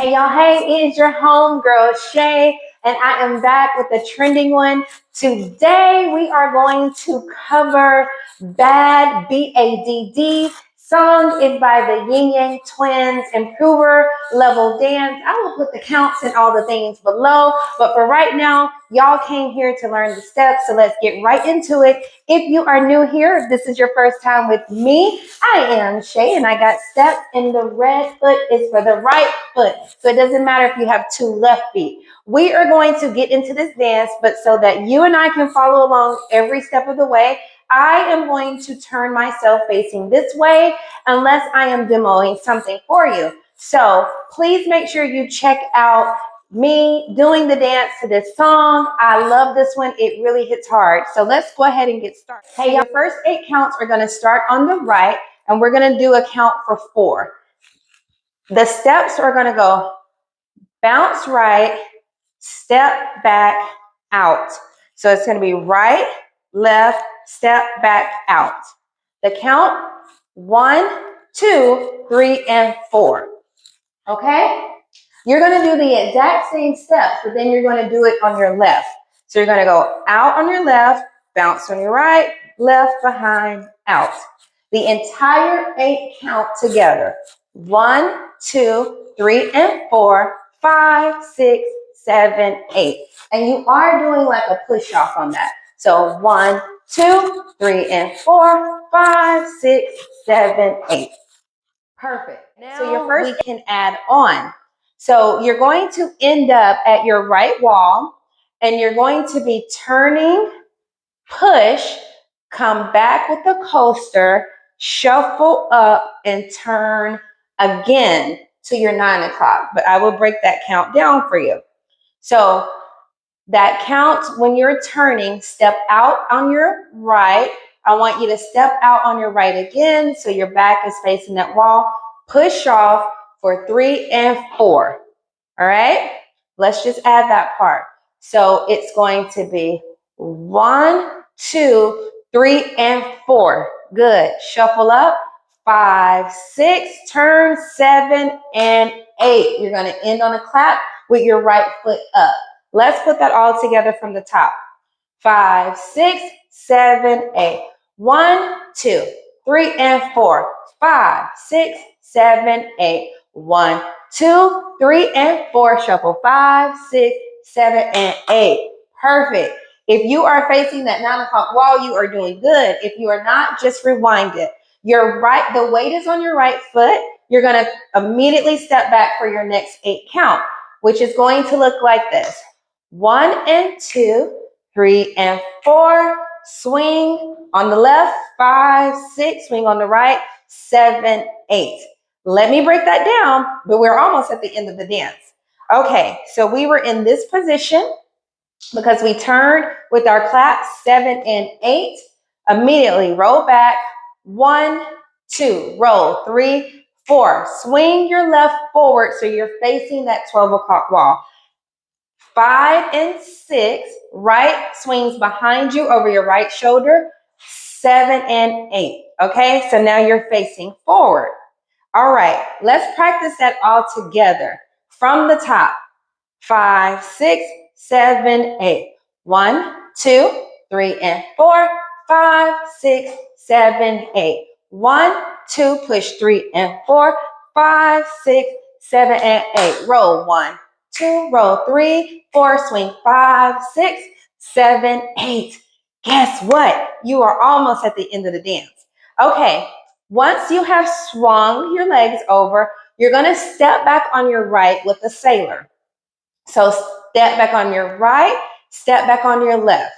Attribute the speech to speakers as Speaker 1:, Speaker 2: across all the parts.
Speaker 1: Hey y'all, hey, it is your homegirl Shay, and I am back with the trending one. Today we are going to cover Bad, B-A-D-D. Song is by the Yin Yang Twins, Improver Level Dance. I will put the counts and all the things below, but for right now, y'all came here to learn the steps, so let's get right into it. If you are new here, if this is your first time with me, I am Shay, and I got steps, and the red foot is for the right foot. So it doesn't matter if you have two left feet. We are going to get into this dance, but so that you and I can follow along every step of the way, I am going to turn myself facing this way unless I am demoing something for you. So please make sure you check out me doing the dance to this song. I love this one. It really hits hard. So let's go ahead and get started. Hey, your first 8 counts are going to start on the right, and we're going to do a count for 4. The steps are going to go bounce right, step back, out. So it's going to be right, left, step back, out. The count 1, 2, 3, and 4. Okay? You're going to do the exact same steps, but then you're going to do it on your left. So you're going to go out on your left, bounce on your right, left, behind, out. The entire 8 count together. 1, 2, 3, and 4, 5, 6, 7, 8. And you are doing like a push off on that. So 1, 2, 3, and 4, 5, 6, 7, 8. Perfect. Now so your first we can add on. So you're going to end up at your right wall, and you're going to be turning, push, come back with the coaster, shuffle up, and turn again to your 9 o'clock. But I will break that count down for you. So that count when you're turning, step out on your right. I want you to step out on your right again so your back is facing that wall. Push off for 3 and 4. All right? Let's just add that part. So it's going to be 1, 2, 3, and 4. Good. Shuffle up. 5, 6, turn 7 and 8. You're going to end on a clap with your right foot up. Let's put that all together from the top. 5, 6, 7, 8. 1, 2, 3, and 4. 5, 6, 7, 8. 1, 2, 3, and 4. Shuffle 5, 6, 7, and 8. Perfect. If you are facing that 9 o'clock wall, you are doing good. If you are not, just rewind it. The weight is on your right foot. You're going to immediately step back for your next 8 count, which is going to look like this. 1 and 2, 3 and 4, swing on the left, 5, 6, swing on the right, 7, 8. Let me break that down, but we're almost at the end of the dance. Okay, so we were in this position because we turned with our clap, 7 and 8. Immediately roll back, 1, 2, roll, 3, 4. Swing your left forward so you're facing that 12 o'clock wall. 5 and 6, right swings behind you over your right shoulder. 7 and 8. Okay, so now you're facing forward. All right, let's practice that all together from the top. 5, 6, 7, 8. 1, 2, 3, and 4. 5, 6, 7, 8. 1, 2, push 3 and 4. 5, 6, 7, and 8. Roll 1, 2, roll 3, 4, swing 5, 6, 7, 8. Guess what? You are almost at the end of the dance. Okay, once you have swung your legs over, you're going to step back on your right with a sailor. So step back on your right, step back on your left.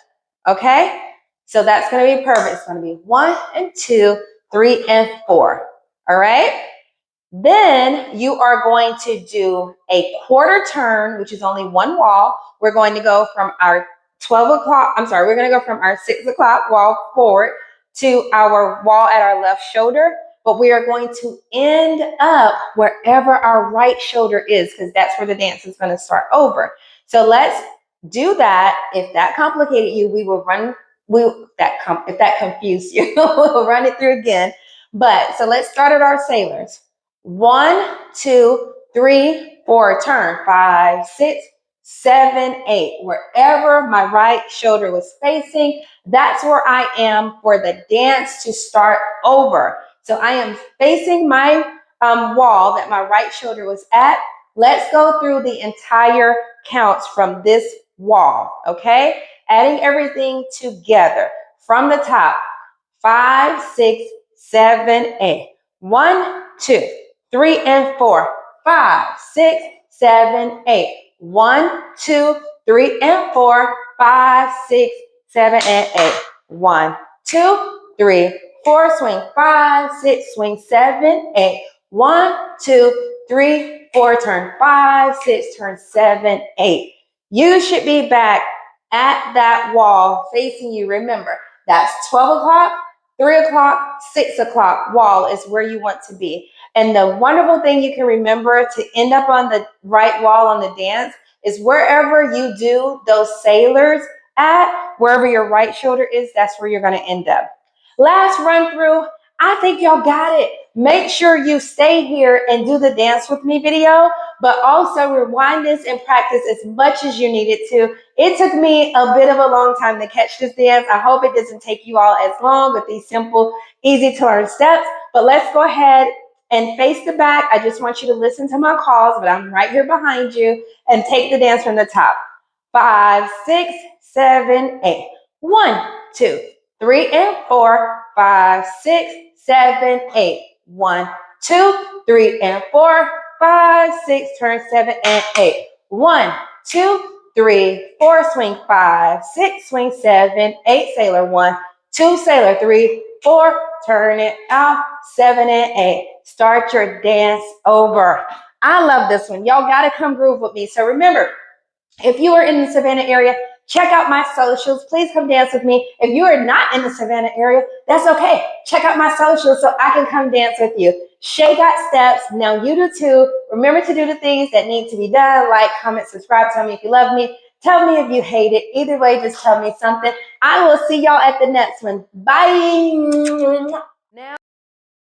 Speaker 1: Okay? So that's going to be perfect. It's going to be 1 and 2, 3 and 4. All right? Then you are going to do a quarter turn, which is only one wall. We're going to go from our 12 o'clock, we're going to go from our 6 o'clock wall forward to our wall at our left shoulder. But we are going to end up wherever our right shoulder is, because that's where the dance is going to start over. So let's do that. If that complicated you, if that confused you, we'll run it through again. But so let's start at our sailors. 1, 2, 3, 4, turn, 5, 6, 7, 8. Wherever my right shoulder was facing, that's where I am for the dance to start over. So I am facing my wall that my right shoulder was at. Let's go through the entire counts from this wall, okay? Adding everything together from the top. 5, 6, 7, 8. 1, 2, 3, and 4. 5, 6, 7, 8. 1, 2, 3, and 4. 5, 6, 7, and 8. 1, 2, 3, 4. Swing 5, 6, swing 7, 8. 1, 2, 3, 4. Turn 5, 6, turn 7, 8. You should be back at that wall facing you. Remember, that's 12 o'clock, 3 o'clock, 6 o'clock wall is where you want to be. And the wonderful thing you can remember to end up on the right wall on the dance is wherever you do those sailors at, wherever your right shoulder is, that's where you're going to end up. Last run through, I think y'all got it. Make sure you stay here and do the dance with me video, but also rewind this and practice as much as you needed to. It took me a bit of a long time to catch this dance. I hope it doesn't take you all as long with these simple, easy to learn steps, but let's go ahead and face the back. I just want you to listen to my calls, but I'm right here behind you, and take the dance from the top. 5, 6, 7, 8. 1, 2, 3, and 4. 5, 6, 7, 8. 1, 2, 3, and 4. 5, 6, turn 7, and 8. 1, 2, 3, 4. Swing 5, 6, swing 7, 8. Sailor 1, 2, sailor 3, 4. Turn it out 7 and 8. Start your dance over. I love this one. Y'all got to come groove with me. So remember, if you are in the Savannah area, check out my socials. Please come dance with me. If you are not in the Savannah area, that's okay. Check out my socials so I can come dance with you. Shay got steps. Now you do too. Remember to do the things that need to be done. Like, comment, subscribe. Tell me if you love me. Tell me if you hate it. Either way, just tell me something. I will see y'all at the next one. Bye.